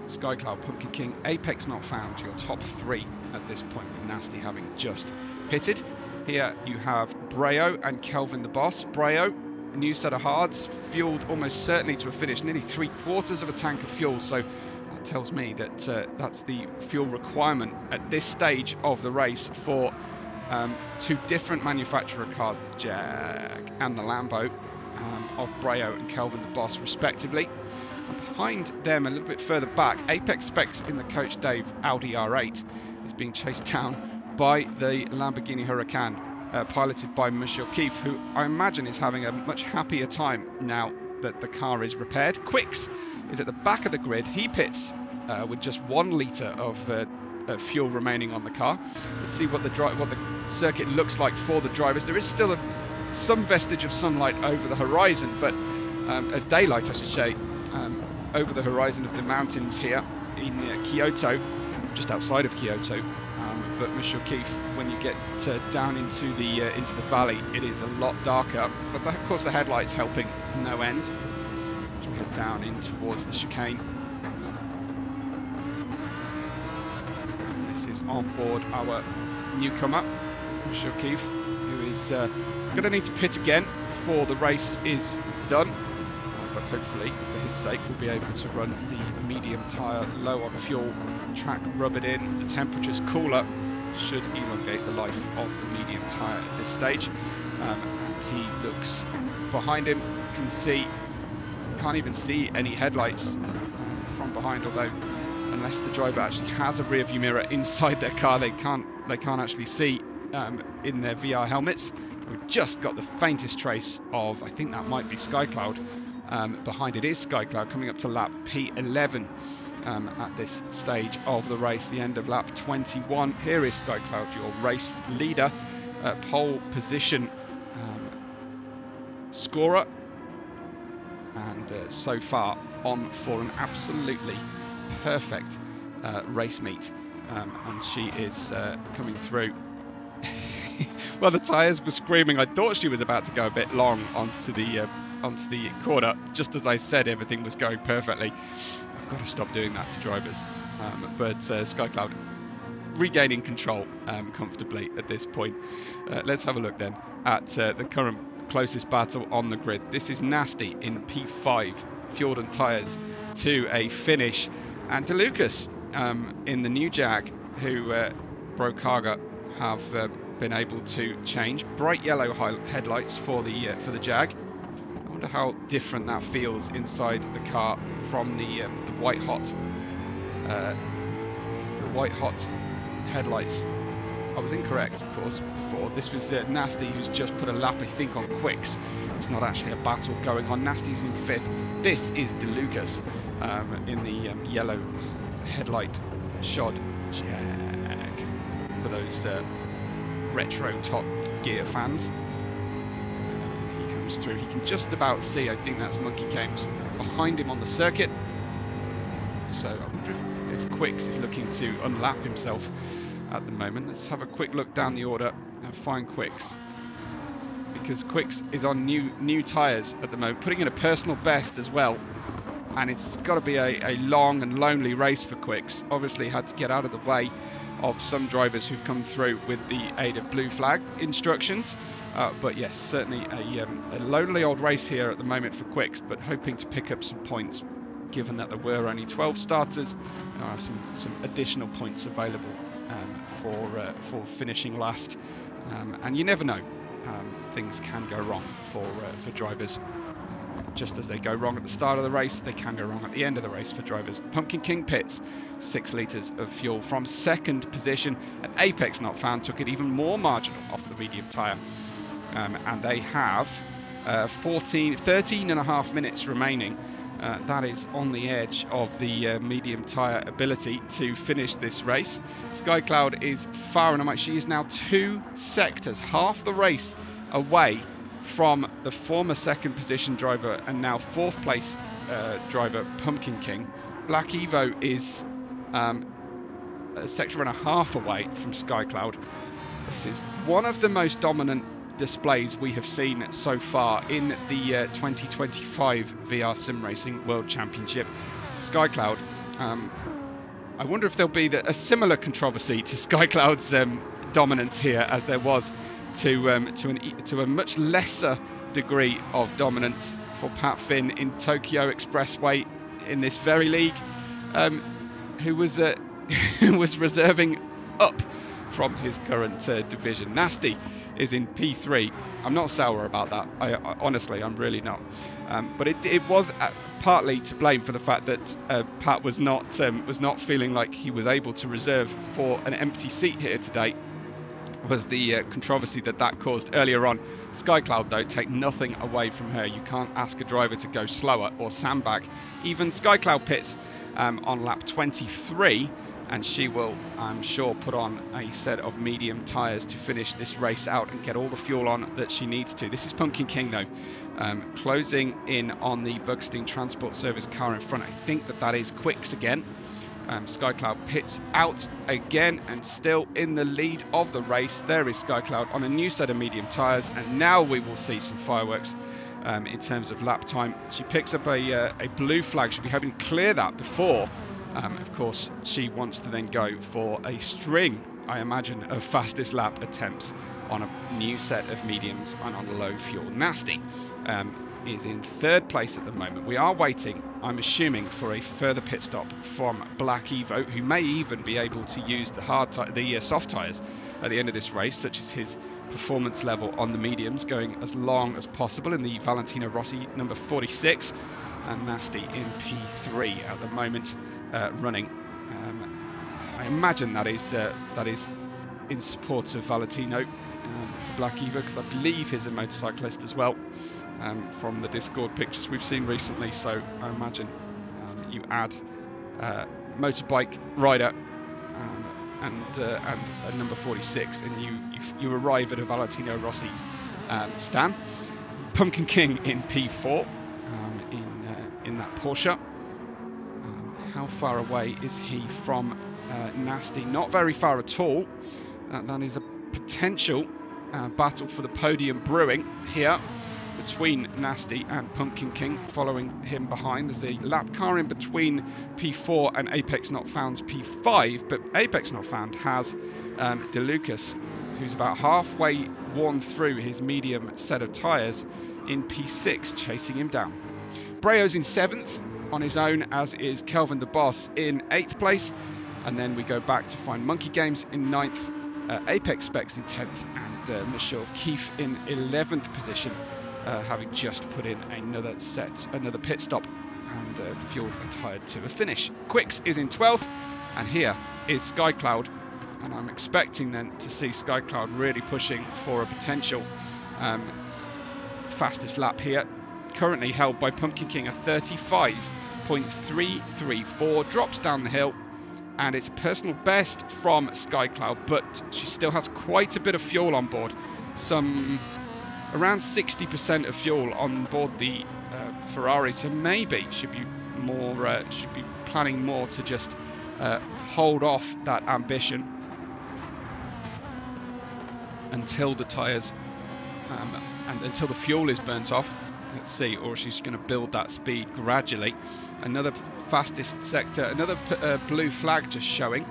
Skycloud, Pumpkin King, Apex not found, your top 3 at this point, with Nasty having just pitted. Here you have Breo and Kelvin the Boss. Breo new set of hards, fueled almost certainly to a finish, nearly 3/4 of a tank of fuel. So that tells me that that's the fuel requirement at this stage of the race for two different manufacturer cars, the Jag and the Lambo, of Breo and Kelvin the Boss respectively. And behind them, a little bit further back, Apex Specs in the Coach Dave Audi R8 is being chased down by the Lamborghini Huracan, piloted by Simucube, who I imagine is having a much happier time now that the car is repaired. Quicks is at the back of the grid. He pits with just 1 litre of fuel remaining on the car. Let's see what the circuit looks like for the drivers. There is still some vestige of sunlight over the horizon, but a daylight, I should say, over the horizon of the mountains here in Kyoto, just outside of Kyoto. But Simucube, when you get down into the valley, it is a lot darker. But of course, the headlights helping no end as we head down in towards the chicane. This is on board our newcomer, Simucube, who is going to need to pit again before the race is done. But hopefully, for his sake, we'll be able to run the medium tyre low on fuel, track rub it in, the temperature's cooler, should elongate the life of the medium tyre at this stage. And he looks behind him, can't even see any headlights from behind, although unless the driver actually has a rear view mirror inside their car, they can't actually see in their VR helmets. We've just got the faintest trace of, I think that might be Skycloud. Behind it is Skycloud, coming up to lap P11 at this stage of the race, the end of lap 21. Here is Skycloud, your race leader, pole position scorer, and so far on for an absolutely perfect race meet, and she is coming through. Well, the tyres were screaming. I thought she was about to go a bit long onto the corner. Just as I said, everything was going perfectly. I've got to stop doing that to drivers. But Skycloud regaining control comfortably at this point. Let's have a look then at the current closest battle on the grid. This is Nasty in P5, fueled and tyres to a finish, and DeLucas in the new Jag, who Brokaga have been able to change. Bright yellow headlights for the Jag. I wonder how different that feels inside the car from the white hot headlights. I was incorrect, of course, before. This was Nasty, who's just put a lap, I think, on Quicks. It's not actually a battle going on. Nasty's in 5th. This is DeLucas in the yellow headlight shod Jag for those retro Top Gear fans. He comes through. He can just about see, I think that's Monkey Games behind him on the circuit. So I wonder if Quicks is looking to unlap himself at the moment. Let's have a quick look down the order and find Quicks, because Quicks is on new tyres at the moment, putting in a personal best as well. And it's got to be a long and lonely race for Quicks. Obviously had to get out of the way of some drivers who've come through with the aid of blue flag instructions. But yes, certainly a lonely old race here at the moment for Quicks, but hoping to pick up some points, given that there were only 12 starters. There are some additional points available for finishing last. And you never know, things can go wrong for drivers. Just as they go wrong at the start of the race, they can go wrong at the end of the race for drivers. Pumpkin King pits 6 litres of fuel from 2nd position, and Apex not found took it even more marginal off the medium tyre. And they have 13 and a half minutes remaining. That is on the edge of the medium tyre ability to finish this race. Skycloud is far and away. She is now 2 sectors, half the race away from the former 2nd position driver and now 4th place driver Pumpkin King. Black Evo is a sector and a half away from Skycloud. This is one of the most dominant displays we have seen so far in the 2025 VR Sim Racing World Championship. Skycloud, I wonder if there'll be a similar controversy to Skycloud's dominance here as there was to a much lesser degree of dominance for Pat Finn in Tokyo Expressway in this very league, who was reserving up from his current division. Nasty is in P3. I'm not sour about that. I honestly, I'm really not. But it was partly to blame for the fact that Pat was not feeling like he was able to reserve for an empty seat here today. Was the controversy that caused earlier on. Skycloud, though, take nothing away from her. You can't ask a driver to go slower or sandbag. Even Skycloud pits on lap 23, and she will, I'm sure, put on a set of medium tyres to finish this race out and get all the fuel on that she needs to. This is Pumpkin King, though, closing in on the Bugstein Transport Service car in front. I think that is Quicks again. Skycloud pits out again and still in the lead of the race. There is Skycloud on a new set of medium tyres, and now we will see some fireworks in terms of lap time. She picks up a blue flag. She'll be hoping to clear that before. Of course, she wants to then go for a string, I imagine, of fastest lap attempts on a new set of mediums and on low fuel. Nasty is in third place at the moment. We are waiting, I'm assuming, for a further pit stop from Black Evo, who may even be able to use the soft tyres at the end of this race, such as his performance level on the mediums going as long as possible in the Valentino Rossi number 46, and Nasty in P3 at the moment, running. I imagine that is in support of Valentino for Black Evo, because I believe he's a motorcyclist as well. From the Discord pictures we've seen recently, so I imagine you add motorbike rider and a number 46, and you arrive at a Valentino Rossi stan. Pumpkin King in P4 in that Porsche. How far away is he from Nasty? Not very far at all. That is a potential battle for the podium brewing here between Nasty and Pumpkin King, following him behind. There's a lap car in between P4 and Apex Not Found's P5, but Apex Not Found has De Lucas, who's about halfway worn through his medium set of tyres, in P6, chasing him down. Breo's in 7th on his own, as is Kelvin the Boss in 8th place, and then we go back to find Monkey Games in 9th, Apex Specs in 10th, and Michelle Keefe in 11th position, having just put in another pit stop and fueled and tired to a finish. Quicks is in 12th, and here is Skycloud, and I'm expecting then to see Skycloud really pushing for a potential fastest lap here, currently held by Pumpkin King, a 35.334, drops down the hill, and it's a personal best from Skycloud, but she still has quite a bit of fuel on board, some around 60% of fuel on board the Ferrari, so maybe should be planning more to just hold off that ambition until the tyres and until the fuel is burnt off. Let's see, or she's going to build that speed gradually. Another fastest sector, another blue flag just showing,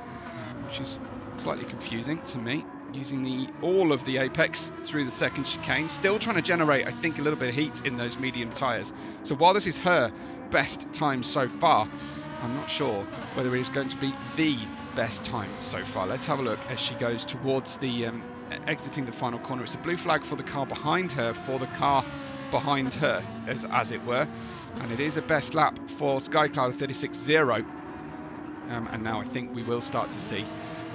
which is slightly confusing to me. Using all of the apex through the second chicane, still trying to generate, I think, a little bit of heat in those medium tyres. So while this is her best time so far, I'm not sure whether it is going to be the best time so far. Let's have a look as she goes towards the exiting the final corner. It's a blue flag for the car behind her, as it were, and it is a best lap for Skycloud 36.0, and now I think we will start to see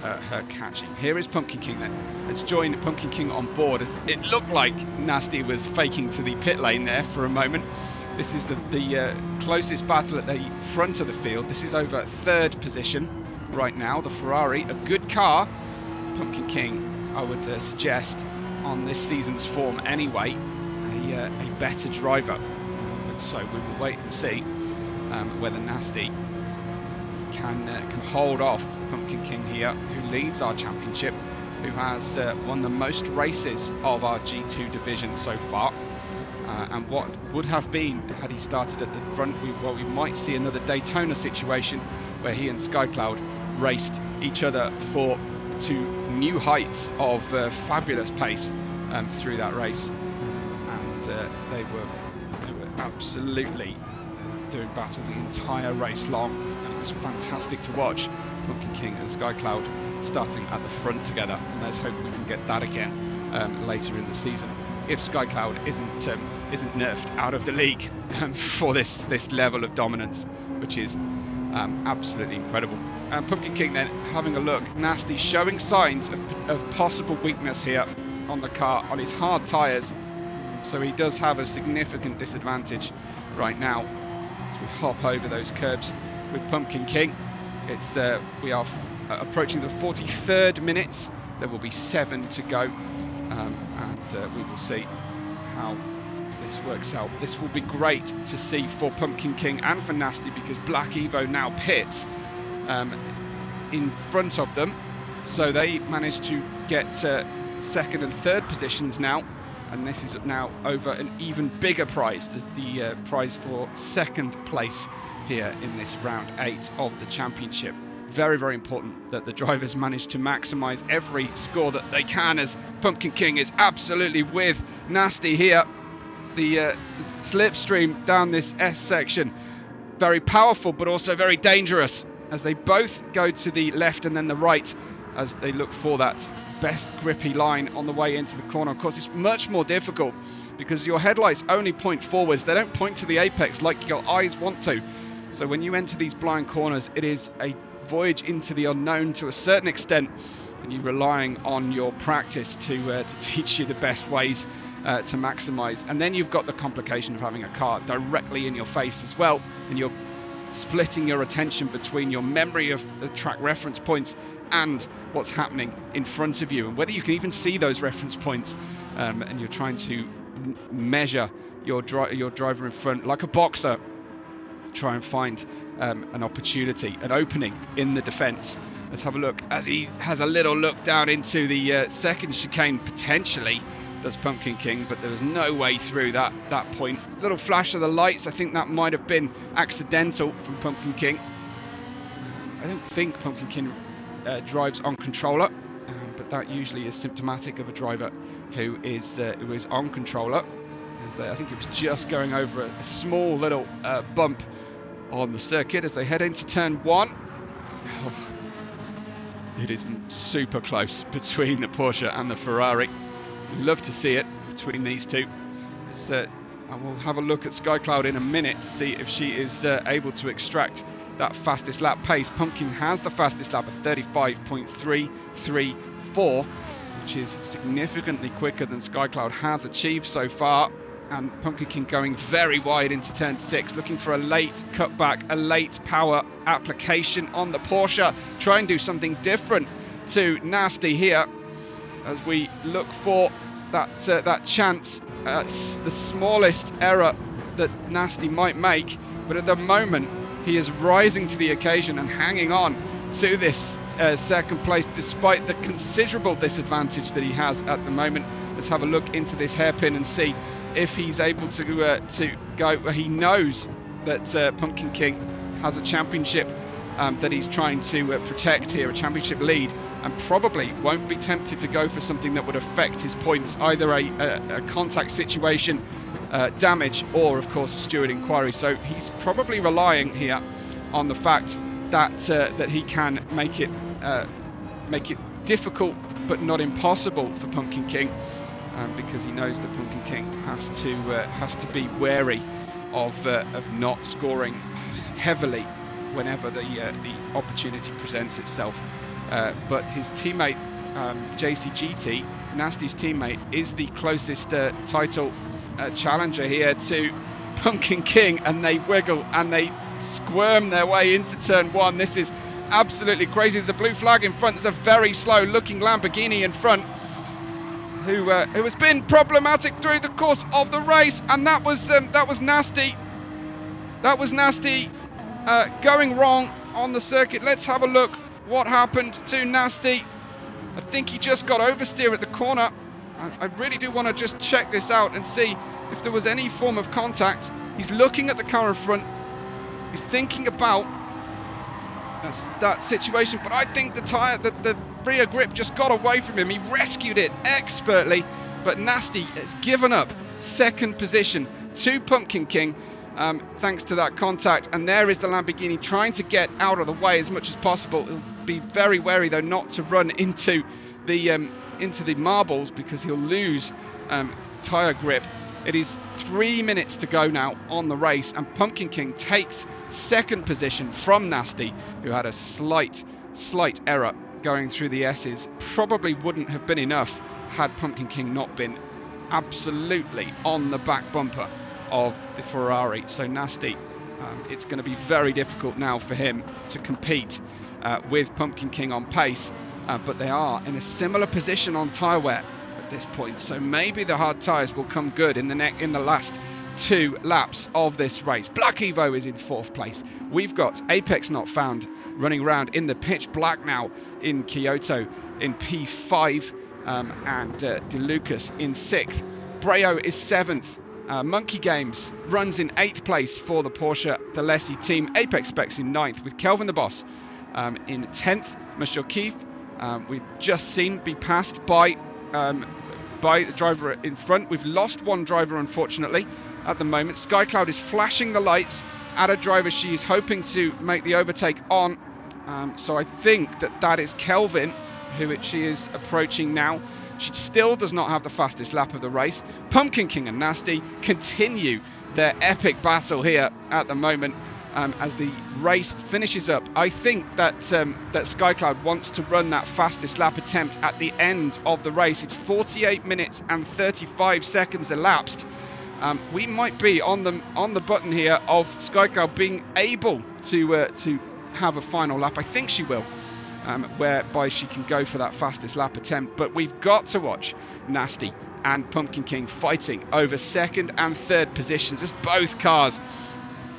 her catching. Here is Pumpkin King then. Let's join Pumpkin King on board, as it looked like Nasty was faking to the pit lane there for a moment. This is the closest battle at the front of the field. This is over third position right now. The Ferrari, a good car. Pumpkin King, I would suggest, on this season's form anyway, a better driver. So we will wait and see whether Nasty can hold off Pumpkin King here, who leads our championship, who has won the most races of our G2 division so far, and what would have been, had he started at the front, we might see another Daytona situation where he and Skycloud raced each other to new heights of fabulous pace through that race, and and they were absolutely doing battle the entire race long, and it was fantastic to watch. Pumpkin King and Skycloud starting at the front together, and let's hope we can get that again later in the season, if Skycloud isn't nerfed out of the league for this level of dominance, which is absolutely incredible. Pumpkin King then having a look. Nasty showing signs of possible weakness here on the car, on his hard tyres, so he does have a significant disadvantage right now as we hop over those curbs with Pumpkin King. It's we are approaching the 43rd minute. There will be 7 to go, and we will see how this works out. This will be great to see for Pumpkin King and for Nasty, because Black Evo now pits in front of them, so they managed to get 2nd and 3rd positions now, and this is now over an even bigger prize, the prize for 2nd place here in this round 8 of the championship. Very, very important that the drivers manage to maximise every score that they can, as Pumpkin King is absolutely with Nasty here. The slipstream down this S section, very powerful but also very dangerous, as they both go to the left and then the right as they look for that best grippy line on the way into the corner. Of course, it's much more difficult because your headlights only point forwards. They don't point to the apex like your eyes want to. So when you enter these blind corners, it is a voyage into the unknown to a certain extent, and you're relying on your practice to teach you the best ways to maximise. And then you've got the complication of having a car directly in your face as well, and you're splitting your attention between your memory of the track reference points and what's happening in front of you, and whether you can even see those reference points, and you're trying to measure your driver in front like a boxer, try and find an opportunity, an opening in the defence. Let's have a look as he has a little look down into the second chicane, potentially does Pumpkin King, but there was no way through that point. Little flash of the lights, I think that might have been accidental from Pumpkin King. I don't think Pumpkin King drives on controller, but that usually is symptomatic of a driver who is on controller. I think it was just going over a small little bump on the circuit as they head into turn 1. Oh, it is super close between the Porsche and the Ferrari. Love to see it between these two. I will have a look at Skycloud in a minute to see if she is able to extract that fastest lap pace. Pumpkin has the fastest lap of 35.334, which is significantly quicker than Skycloud has achieved so far. And Pumpkin King going very wide into turn 6, looking for a late cutback, a late power application on the Porsche. Try and do something different to Nasty here as we look for that chance, the smallest error that Nasty might make. But at the moment, he is rising to the occasion and hanging on to this second place despite the considerable disadvantage that he has at the moment. Let's have a look into this hairpin and see if he's able to go. He knows that Pumpkin King has a championship that he's trying to protect here, a championship lead, and probably won't be tempted to go for something that would affect his points, either a contact situation, damage, or of course a steward inquiry. So he's probably relying here on the fact that that he can make it difficult but not impossible for Pumpkin King, because he knows that Pumpkin King has to be wary of not scoring heavily whenever the opportunity presents itself. But his teammate JCGT, Nasty's teammate, is the closest title challenger here to Pumpkin King, and they wiggle and they squirm their way into turn 1. This is absolutely crazy. There's a blue flag in front. There's a very slow looking Lamborghini in front who has been problematic through the course of the race, and that was Nasty. That was Nasty going wrong on the circuit. Let's have a look what happened to Nasty. I think he just got oversteer at the corner. I really do want to just check this out and see if there was any form of contact. He's looking at the car in front. He's thinking about that situation, but I think the rear grip just got away from him. He rescued it expertly, but Nasty has given up second position to Pumpkin King, thanks to that contact. And there is the Lamborghini trying to get out of the way as much as possible. He'll be very wary though not to run into the marbles, because he'll lose tyre grip. It is 3 minutes to go now on the race, and Pumpkin King takes second position from Nasty, who had a slight error going through the S's. Probably wouldn't have been enough had Pumpkin King not been absolutely on the back bumper of the Ferrari. So Nasty, it's going to be very difficult now for him to compete with Pumpkin King on pace, but they are in a similar position on tyre wear at this point, so maybe the hard tyres will come good in the last 2 laps of this race. Black Evo is in 4th place. We've got Apex Not Found running around in the pitch black now in Kyoto in P5, and DeLucas in 6th. Breo is 7th. Monkey Games runs in 8th place for the Porsche Alessi team. Apex Specs in 9th, with Kelvin the Boss in 10th. Monsieur Keith, we've just seen be passed by the driver in front. We've lost one driver, unfortunately, at the moment. Skycloud is flashing the lights at a driver she is hoping to make the overtake on. So I think that is Kelvin, who she is approaching now. She still does not have the fastest lap of the race. Pumpkin King and Nasty continue their epic battle here at the moment, as the race finishes up. I think that Skycloud wants to run that fastest lap attempt at the end of the race. It's 48 minutes and 35 seconds elapsed. We might be on the button here of Skycloud being able to have a final lap. I think she will, whereby she can go for that fastest lap attempt. But we've got to watch Nasty and Pumpkin King fighting over 2nd and 3rd positions as both cars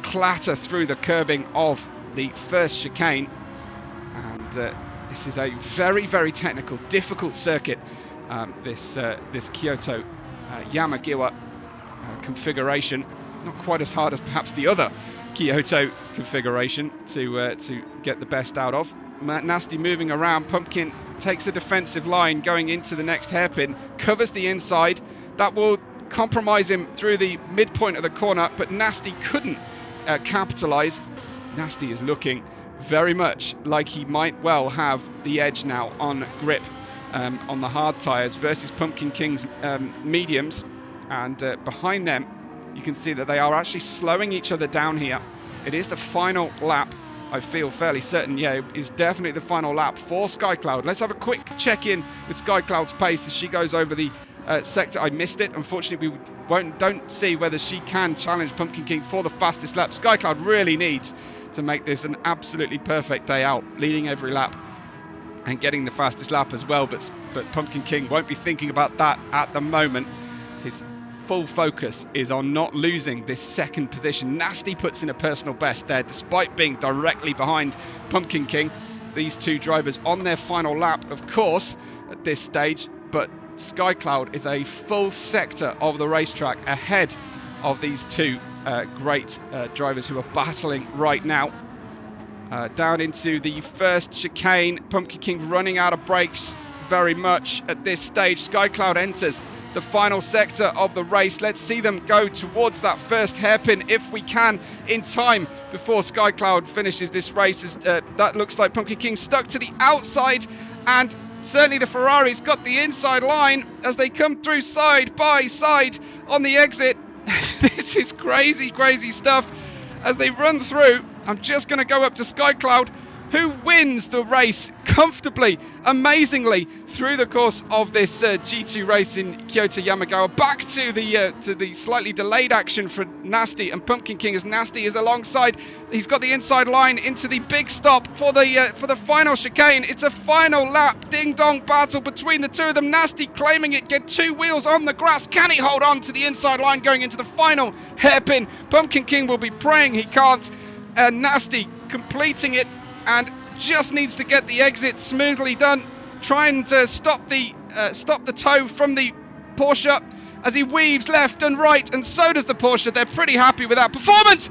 clatter through the curbing of the first chicane. And this is a very, very technical, difficult circuit, this Kyoto Yamagiwa configuration. Not quite as hard as perhaps the other Kyoto configuration to get the best out of. Nasty moving around. Pumpkin takes a defensive line going into the next hairpin, covers the inside. That will compromise him through the midpoint of the corner, but Nasty couldn't capitalise. Nasty is looking very much like he might well have the edge now on grip on the hard tyres versus Pumpkin King's mediums. And behind them, you can see that they are actually slowing each other down here. It is the final lap. I feel fairly certain, yeah, it is definitely the final lap for Skycloud. Let's have a quick check-in with Skycloud's pace as she goes over the sector. I missed it. Unfortunately, we don't see whether she can challenge Pumpkin King for the fastest lap. Skycloud really needs to make this an absolutely perfect day out, leading every lap and getting the fastest lap as well. But Pumpkin King won't be thinking about that at the moment. His full focus is on not losing this 2nd position. Nasty puts in a personal best there, despite being directly behind Pumpkin King. These 2 drivers on their final lap, of course, at this stage, but Skycloud is a full sector of the racetrack ahead of these 2 great drivers who are battling right now. Down into the first chicane. Pumpkin King running out of brakes very much at this stage. Skycloud enters the final sector of the race. Let's see them go towards that first hairpin if we can in time before Skycloud finishes this race. As that looks like Pumpkin King stuck to the outside, and certainly the Ferrari's got the inside line as they come through side by side on the exit. This is crazy, crazy stuff as they run through. I'm just going to go up to Skycloud, who wins the race comfortably, amazingly, through the course of this G2 race in Kyoto Yamagiwa. Back to the slightly delayed action for Nasty and Pumpkin King, as Nasty is alongside. He's got the inside line into the big stop for the final chicane. It's a final lap ding-dong battle between the 2 of them. Nasty claiming it, get 2 wheels on the grass. Can he hold on to the inside line going into the final hairpin? Pumpkin King will be praying he can't. Nasty completing it, and just needs to get the exit smoothly done, trying to stop the toe from the Porsche as he weaves left and right, and so does the Porsche. They're pretty happy with that performance.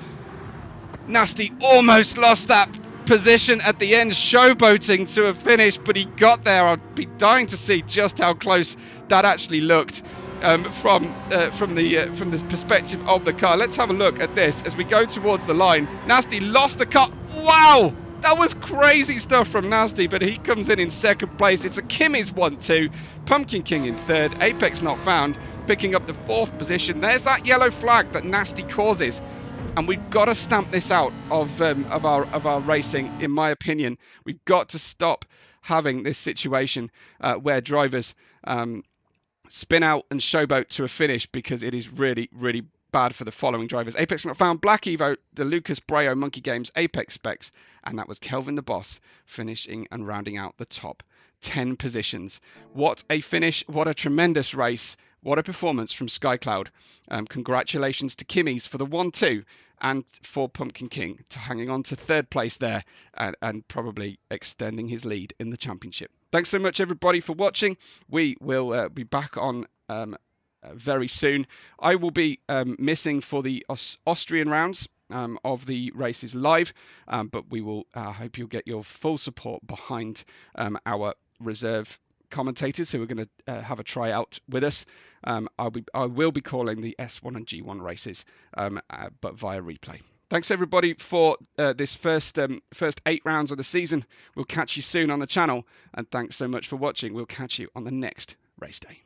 Nasty almost lost that position at the end, showboating to a finish, but he got there. I'd be dying to see just how close that actually looked from the perspective of the car. Let's have a look at this as we go towards the line. Nasty lost the car. Wow! That was crazy stuff from Nasty, but he comes in second place. It's a Kimmy's 1-2, Pumpkin King in third, Apex not found, picking up the fourth position. There's that yellow flag that Nasty causes, and we've got to stamp this out of our racing. In my opinion, we've got to stop having this situation where drivers spin out and showboat to a finish, because it is really, really bad for the following drivers. Apex not found, Black Evo, the Lucas Brayo Monkey Games Apex specs, and that was Kelvin the Boss finishing and rounding out the top 10 positions. What a finish, what a tremendous race, what a performance from Skycloud. Congratulations to Kimmy's for the 1-2 and for Pumpkin King to hanging on to third place there and probably extending his lead in the championship. Thanks so much everybody for watching. We will be back on very soon. I will be missing for the Austrian rounds of the races live, but we will hope you'll get your full support behind our reserve commentators who are going to have a tryout with us. I will be calling the S1 and G1 races, but via replay. Thanks everybody for this first 8 rounds of the season. We'll catch you soon on the channel, and thanks so much for watching. We'll catch you on the next race day.